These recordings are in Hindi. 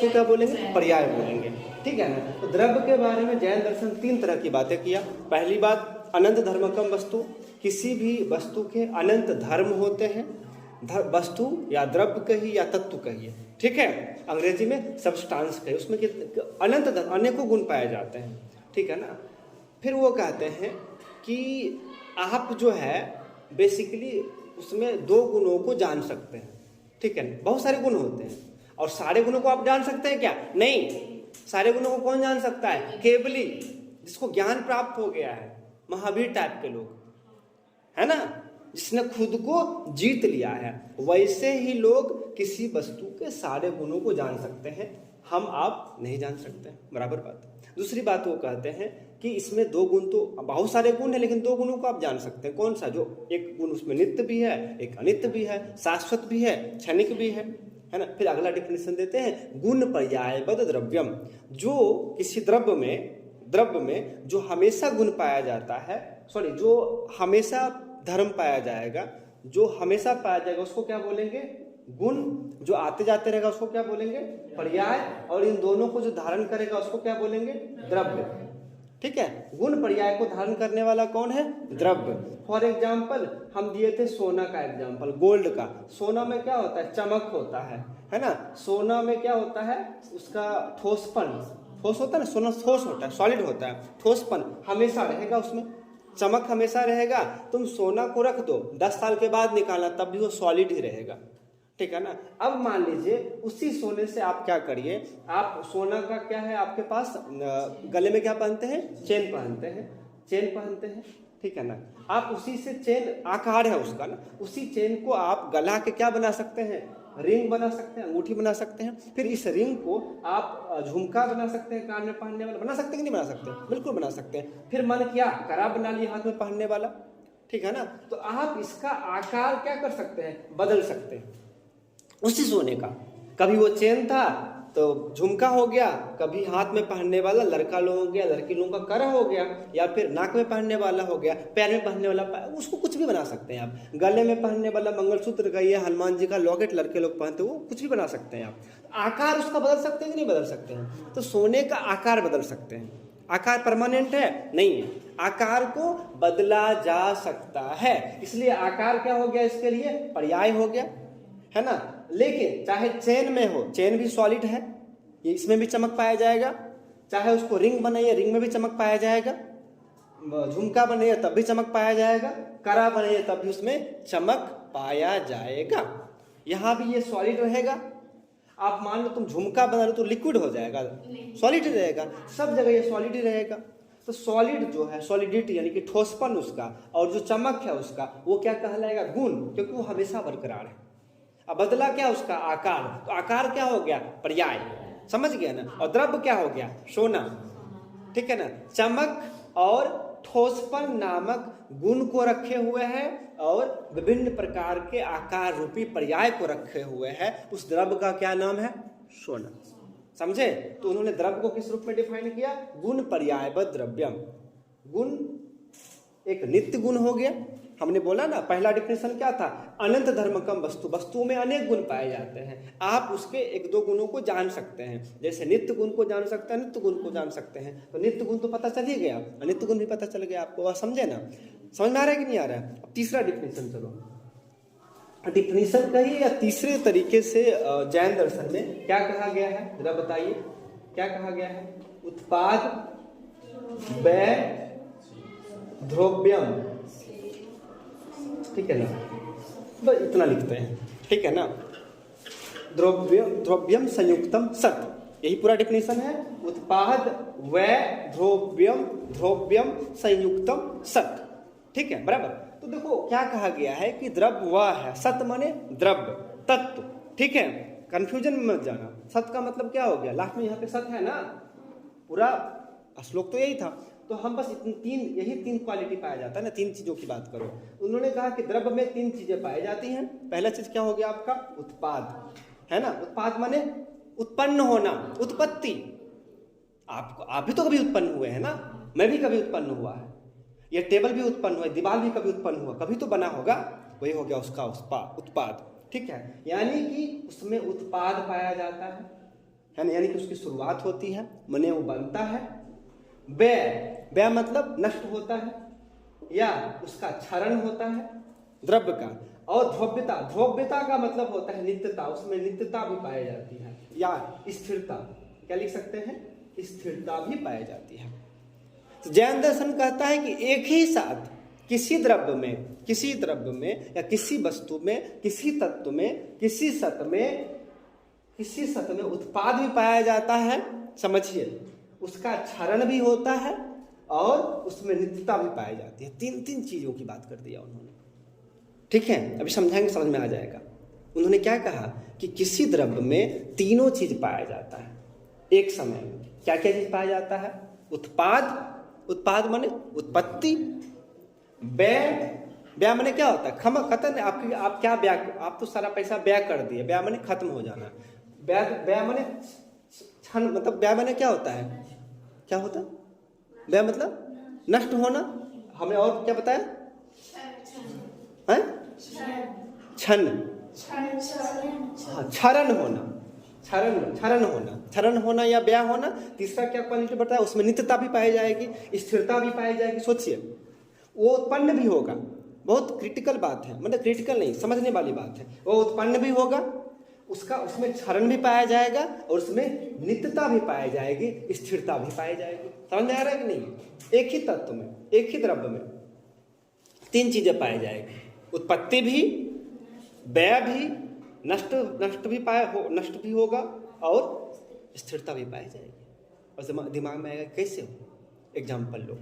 उसको क्या बोलेंगे? पर्याय बोलेंगे। ठीक है ना। तो द्रव्य के बारे में जैन दर्शन 3 तरह की बातें किया। पहली बात, अनंत धर्मकम वस्तु, किसी भी वस्तु के अनंत धर्म होते हैं। वस्तु या द्रव्य कहिए या तत्व कहिए, ठीक है, अंग्रेजी में सब्सटेंस कहिए, उसमें अनंत अनेकों गुण पाए जाते हैं, ठीक है ना। फिर वो कहते हैं कि आप जो है बेसिकली उसमें 2 गुणों को जान सकते हैं, ठीक है ना। बहुत सारे गुण होते हैं और सारे गुणों को आप जान सकते हैं क्या? नहीं। सारे गुणों को कौन जान सकता है? केवली जिसको ज्ञान प्राप्त हो गया है, महावीर टाइप के लोग, है ना, जिसने खुद को जीत लिया है, वैसे ही लोग किसी वस्तु के सारे गुणों को जान सकते हैं। हम आप नहीं जान सकते, बराबर बात। दूसरी बात वो कहते हैं कि इसमें 2 गुण, तो बहुत सारे गुण है लेकिन 2 गुणों को आप जान सकते हैं। कौन सा? जो एक गुण उसमें नित्य भी है, एक अनित्य भी है, शाश्वत भी है, क्षणिक भी है ना। फिर अगला डिफिनेशन देते हैं, गुण पर्यायबद्ध द्रव्यम, जो किसी द्रव्य में जो हमेशा गुण पाया जाता है, जो हमेशा धर्म पाया जाएगा, जो हमेशा पाया जाएगा उसको क्या बोलेंगे? गुण। जो आते जाते रहेगा उसको क्या बोलेंगे? पर्याय। और इन दोनों को जो धारण करेगा उसको क्या बोलेंगे? द्रव्य। ठीक है। गुण पर्याय को धारण करने वाला कौन है? द्रव्य। फॉर एग्जाम्पल हम दिए थे सोना का एग्जाम्पल, गोल्ड का। सोना में क्या होता है? चमक होता है ना। सोना में क्या होता है? उसका ठोसपन, ठोस होता है ना, सोना ठोस होता है, सॉलिड होता है, ठोसपन हमेशा रहेगा, उसमें चमक हमेशा रहेगा। तुम सोना को रख दो, 10 साल के बाद निकालना तब भी वो सॉलिड ही रहेगा, ठीक है ना। अब मान लीजिए उसी सोने से आप क्या करिए, आप सोना का क्या है आपके पास, गले में क्या पहनते हैं? चेन पहनते हैं, ठीक है ना। आप उसी से चेन, आकार है उसका ना, उसी चेन को आप गला के क्या बना सकते हैं? रिंग बना सकते हैं, अंगूठी बना सकते हैं। फिर इस रिंग को आप झुमका बना सकते हैं, कान में पहनने वाला बना सकते हैं कि नहीं बना सकते? बिल्कुल बना सकते हैं। फिर मन किया कड़ा बना लिया हाथ में पहनने वाला, ठीक है ना। तो आप इसका आकार क्या कर सकते हैं? बदल सकते हैं उसी सोने का। कभी वो चेन था तो झुमका हो गया, कभी हाथ में पहनने वाला लड़का लोग हो गया, लड़की लोगों का कड़ा हो गया, या फिर नाक में पहनने वाला हो गया, पैर में पहनने वाला, उसको कुछ भी बना सकते हैं आप। गले में पहनने वाला मंगलसूत्र का, ये हनुमान जी का लॉकेट लड़के लोग पहनते हैं, वो कुछ भी बना सकते हैं आप। आकार उसका बदल सकते हैं कि नहीं बदल सकते हैं? तो सोने का आकार बदल सकते हैं। आकार परमानेंट है? नहीं है। आकार को बदला जा सकता है, इसलिए आकार क्या हो गया? इसके लिए पर्याय हो गया, है ना। लेकिन चाहे चेन में हो, चेन भी सॉलिड है, ये इसमें भी चमक पाया जाएगा। चाहे उसको रिंग बनाइए, रिंग में भी चमक पाया जाएगा। झुमका बनाइए तब भी चमक पाया जाएगा। कड़ा बनाइए तब भी उसमें चमक पाया जाएगा। यहाँ भी ये सॉलिड रहेगा। आप मान लो तुम झुमका बना लो तो लिक्विड हो जाएगा, सॉलिड रहेगा, सब जगह ये सॉलिड ही रहेगा। तो सॉलिड जो है, सॉलिडिटी यानी कि ठोसपन उसका, और जो चमक है उसका, वो क्या कहलाएगा? गुण, क्योंकि वो हमेशा बरकरार है। अब बदला क्या उसका? आकार। तो आकार क्या हो गया? पर्याय। समझ गया ना। और द्रव्य क्या हो गया? सोना, ठीक है ना। चमक और ठोसपन नामक गुण को रखे हुए हैं और विभिन्न प्रकार के आकार रूपी पर्याय को रखे हुए हैं। उस द्रव्य का क्या नाम है? सोना। समझे? तो उन्होंने द्रव्य को किस रूप में डिफाइन किया? गुण पर्यायबद्ध द्रव्यम। गुण एक नित्य गुण हो गया। हमने बोला ना, पहला डिफिनेशन क्या था? अनंत धर्मकम वस्तु, वस्तुओं में अनेक गुण पाए जाते हैं। आप उसके 1-2 गुणों को जान सकते हैं, जैसे नित्य गुण को जान सकते हैं, नित्य गुण को जान सकते हैं। तो नित्य गुण तो पता चल ही गया, अनित्य गुण भी पता चल गया आपको। वह समझे ना? समझ में आ रहा है कि नहीं आ रहा है? अब तीसरा डिफिनेशन, चलो डिफिनेशन कहिए या तीसरे तरीके से जैन दर्शन में क्या कहा गया है, जरा बताइए क्या कहा गया है? उत्पाद व्यय द्रव्यम, ठीक है ना। बस इतना लिखते हैं, ठीक है ना। द्रव्यम संयुक्तम सत, यही पूरा डिफिनेशन है। उत्पाद व्यय द्रव्यम संयुक्तम सत, ठीक है, बराबर। तो देखो क्या कहा गया है कि द्रव्य वह है, सत माने द्रव्य, तत्व, ठीक है। कंफ्यूजन में मत जाना। सत का मतलब क्या हो गया? लास्ट में यहाँ पे सत है ना, पूरा श्लोक तो यही था। तो हम बस यही 3 क्वालिटी पाया जाता है ना, 3 चीजों की बात करो। उन्होंने कहा कि द्रव्य में 3 चीजें पाई जाती हैं। पहला चीज क्या हो गया आपका? उत्पाद, है ना। उत्पाद माने उत्पन्न होना, उत्पत्ति। आप भी तो कभी उत्पन्न हुए हैं ना, मैं भी कभी उत्पन्न हुआ है, ये टेबल भी उत्पन्न हुआ, दीवार भी कभी उत्पन्न हुआ, कभी तो बना होगा। वही हो गया उसका उत्पाद, ठीक है। यानी कि उसमें उत्पाद पाया जाता है, है ना, यानी कि उसकी शुरुआत होती है, माने वो बनता है। व्यय, व्यय मतलब नष्ट होता है या उसका क्षरण होता है द्रव्य का। और ध्रुव्यता, ध्रुव्यता का मतलब होता है नित्यता, उसमें नित्यता भी पाई जाती है या स्थिरता। क्या लिख सकते हैं? स्थिरता भी पाई जाती है। तो जैन दर्शन कहता है कि एक ही साथ किसी द्रव्य में या किसी वस्तु में, किसी तत्व में, किसी सत में उत्पाद भी पाया जाता है, समझिए, उसका क्षरण भी होता है और उसमें नित्यता भी पाई जाती है। तीन चीजों की बात कर दिया उन्होंने, ठीक है। अभी समझाएंगे, समझ में आ जाएगा। उन्होंने क्या कहा कि किसी द्रव्य में तीनों चीज पाया जाता है एक समय में। क्या क्या चीज पाया जाता है? उत्पाद माने उत्पत्ति, व्यय, व्यय माने क्या होता है? खत्म। आप क्या व्यय, आप तो सारा पैसा व्यय कर दिए, व्यय माने खत्म हो जाना। व्यय माने क्षण, मतलब व्यय माने क्या होता है? क्या होता है व्यय? मतलब नष्ट होना। हमने और क्या बताया? क्षण, क्षरण होना या व्यय होना। तीसरा क्या क्वालिटी बताया? उसमें नित्यता भी पाई जाएगी, स्थिरता भी पाई जाएगी। सोचिए, वो उत्पन्न भी होगा, बहुत क्रिटिकल बात है, मतलब क्रिटिकल नहीं, समझने वाली बात है। वो उत्पन्न भी होगा, उसमें क्षरण भी पाया जाएगा और उसमें नित्यता भी पाई जाएगी, स्थिरता भी पाई जाएगी। समझ में आ रहा है कि नहीं? एक ही तत्व में, एक ही द्रव्य में तीन चीजें पाई जाएगी, उत्पत्ति भी, व्यय भी, नष्ट भी होगा और स्थिरता भी पाई जाएगी। और दिमाग में आएगा कैसे हो? एग्जाम्पल लो,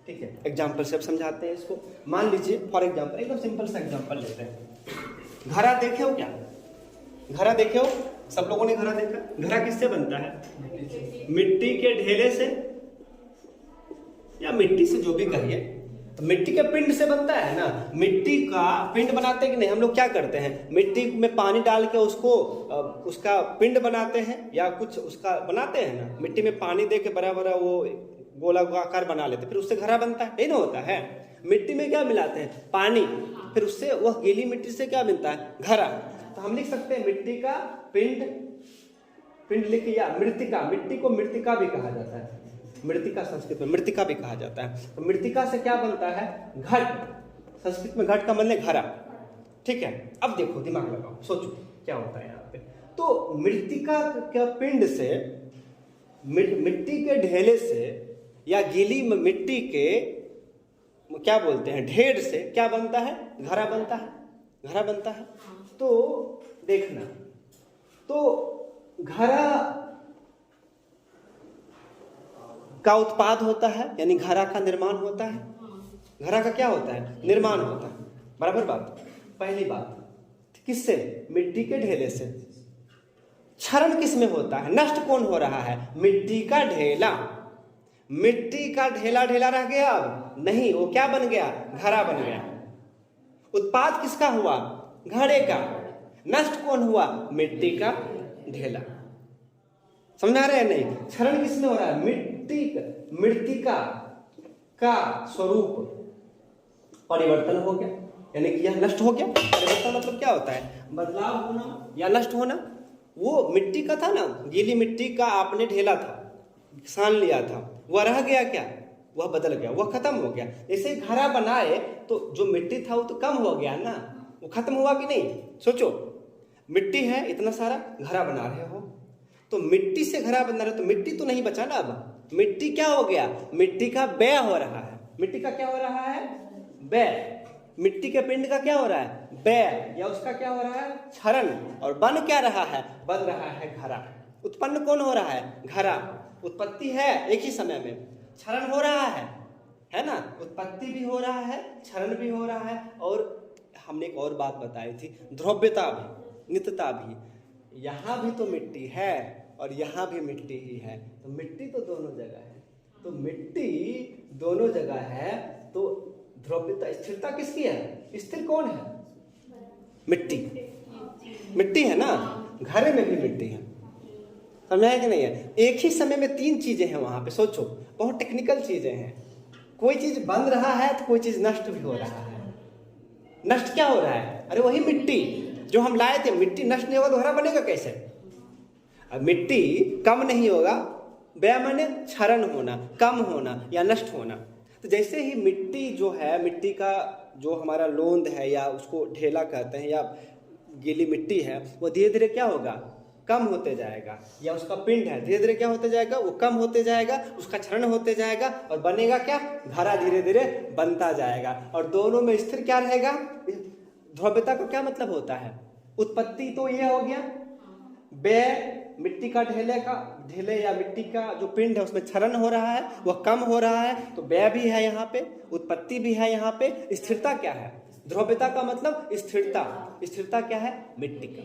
ठीक है। एग्जाम्पल से अब समझाते हैं इसको। मान लीजिए फॉर एग्जाम्पल, एकदम सिंपल सा एग्जाम्पल लेते हैं। घड़ा देखे हो क्या? घड़ा देखे हो? सब लोगों ने घड़ा देखा। घड़ा किससे बनता है? मिट्टी के ढेले से या मिट्टी से, जो भी कहिए। तो मिट्टी के पिंड से बनता है ना। मिट्टी का पिंड बनाते हैं कि नहीं? हम लोग क्या करते हैं, मिट्टी में पानी डाल के उसका पिंड बनाते हैं या कुछ उसका बनाते हैं ना। मिट्टी में पानी दे के बड़ा बड़ा वो गोला आकार बना लेते हैं, फिर उससे घड़ा बनता है, नहीं ना होता है। मिट्टी में क्या मिलाते हैं? पानी, फिर उससे वह गीली मिट्टी से क्या मिलता है? घड़ा। तो हम लिख सकते हैं मिट्टी का पिंड लिख, या मृतिका, मिट्टी को मृतिका भी कहा जाता है। मृतिका संस्कृत में मृतिका भी कहा जाता है। तो मृतिका से क्या बनता है? घट। संस्कृत में घट का मतलब घड़ा, ठीक है। अब देखो, दिमाग लगाओ, सोचो क्या होता है यहाँ पे। तो मृतिका के पिंड से, मिट्टी के ढेले से या गीली मिट्टी के क्या बोलते हैं, ढेर से क्या बनता है? घड़ा बनता है, घड़ा बनता है। तो देखना, तो घड़ा का उत्पाद होता है, यानी घड़ा का निर्माण होता है। घड़ा का क्या होता है? निर्माण होता है, बराबर बात। पहली बात किससे? मिट्टी के ढेले से। क्षरण किस में होता है? नष्ट कौन हो रहा है? मिट्टी का ढेला। मिट्टी का ढेला रह गया? अब नहीं, वो क्या बन गया? घड़ा बन गया। उत्पाद किसका हुआ? घड़े का। नष्ट कौन हुआ? मिट्टी का ढेला। समझ आ रहे हैं नहीं? क्षरण किस में हो रहा है? मृतिका का स्वरूप परिवर्तन हो गया, यानी कि यह नष्ट हो गया। परिवर्तन मतलब क्या होता है? बदलाव होना या नष्ट होना। वो मिट्टी का था ना, गीली मिट्टी का आपने ढेला था, सान लिया था, वह रह गया क्या? वह बदल गया, वह खत्म हो गया। जैसे घड़ा बनाए तो जो मिट्टी था वो तो कम हो गया ना, वो खत्म हुआ कि नहीं? सोचो, मिट्टी है इतना सारा, घड़ा बना रहे हो, तो मिट्टी से घड़ा बना रहे हो तो मिट्टी तो नहीं बचा ना। अब मिट्टी क्या हो गया? मिट्टी का व्यय हो रहा है। मिट्टी का क्या हो रहा है? व्यय। मिट्टी के पिंड का क्या हो रहा है? व्यय, या उसका क्या हो रहा है? क्षरण। और बन क्या रहा है? बन रहा है घड़ा। उत्पन्न कौन हो रहा है? घड़ा। उत्पत्ति है एक ही समय में, क्षरण हो रहा है ना। उत्पत्ति भी हो रहा है, क्षरण भी हो रहा है, और हमने एक और बात बताई थी, ध्रुव्यता भी, नित्यता भी। यहाँ भी तो मिट्टी है और यहाँ भी मिट्टी ही है, तो मिट्टी तो दोनों जगह है। तो मिट्टी दोनों जगह है, तो ध्रुव्यता, स्थिरता किसकी है? स्थिर कौन है? मिट्टी है ना। घड़े में भी मिट्टी है, समझा है कि नहीं है? एक ही समय में तीन चीजें हैं वहां पे। सोचो, बहुत टेक्निकल चीजें हैं। कोई चीज बन रहा है तो कोई चीज नष्ट भी हो रहा है। नष्ट क्या हो रहा है? अरे वही मिट्टी जो हम लाए थे, मिट्टी नष्ट नहीं होगा तो घड़ा बनेगा कैसे? अब मिट्टी कम नहीं होगा, व्यय माने क्षरण होना, कम होना या नष्ट होना। तो जैसे ही मिट्टी जो है, मिट्टी का जो हमारा लोंद है या उसको ढेला कहते हैं या गीली मिट्टी है, वो धीरे धीरे क्या होगा, कम होते जाएगा, या उसका पिंड है धीरे धीरे क्या होते जाएगा, वो कम होते जाएगा, उसका क्षरण होते जाएगा और बनेगा क्या, घड़ा धीरे धीरे बनता जाएगा। और दोनों में स्थिर क्या रहेगा, ध्रुवता का क्या मतलब होता है, उत्पत्ति तो ये हो गया, व्यय मिट्टी का ढेले या मिट्टी का जो पिंड है उसमें क्षरण हो रहा है, वह कम हो रहा है, तो व्यय भी है यहाँ पे, उत्पत्ति भी है यहाँ पे। स्थिरता क्या है, ध्रुवता का मतलब स्थिरता, स्थिरता क्या है, मिट्टी का,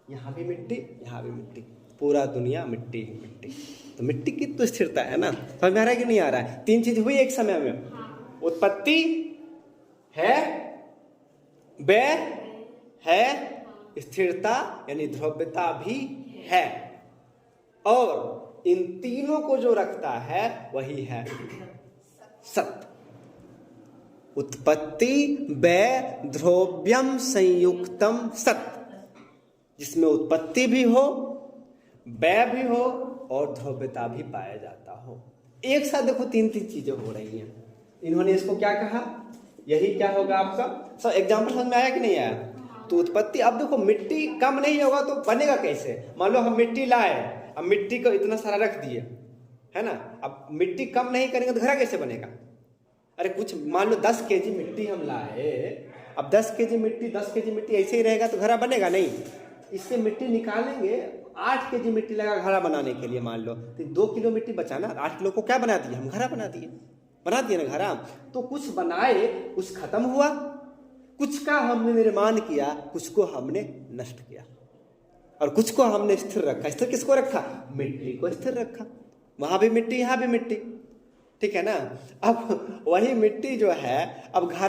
यहाँ भी मिट्टी, यहाँ भी मिट्टी, पूरा दुनिया मिट्टी ही मिट्टी। तो मिट्टी की तो स्थिरता है ना, समझ में आ रहा है कि नहीं आ रहा है। तीन चीज हुई एक समय में, उत्पत्ति है, व्यय है, स्थिरता यानी ध्रुवता भी है, और इन तीनों को जो रखता है वही है सत्य। उत्पत्ति व्यय ध्रुव्यम संयुक्तम सत्य, जिसमें उत्पत्ति भी हो, व्यय भी हो और ध्रुवता भी पाया जाता हो। एक साथ देखो तीन तीन चीजें हो रही हैं। इन्होंने इसको क्या कहा, यही क्या होगा आपका, सब एग्जाम्पल समझ में आया कि नहीं आया। तो उत्पत्ति, अब देखो मिट्टी कम नहीं होगा तो बनेगा कैसे, मान लो हम मिट्टी लाए, अब मिट्टी को इतना सारा रख दिए है ना, अब मिट्टी कम नहीं करेंगे तो घड़ा कैसे बनेगा। अरे कुछ मान लो 10 केजी मिट्टी हम लाए, अब 10 केजी मिट्टी ऐसे ही रहेगा तो घड़ा बनेगा नहीं, इससे मिट्टी निकालेंगे, 8 केजी मिट्टी लगा घड़ा बनाने के लिए, मान लो तो 2 किलो मिट्टी बचाना, 8 किलो को क्या बना दिया हम, घड़ा बना दिए ना घड़ा। तो कुछ बनाए, कुछ खत्म हुआ, कुछ का हमने निर्माण किया, कुछ को हमने नष्ट किया, और कुछ को हमने स्थिर रखा। स्थिर किसको रखा, मिट्टी को स्थिर रखा, वहां भी मिट्टी यहाँ भी मिट्टी, ठीक है ना। अब वही मिट्टी जो है अब घर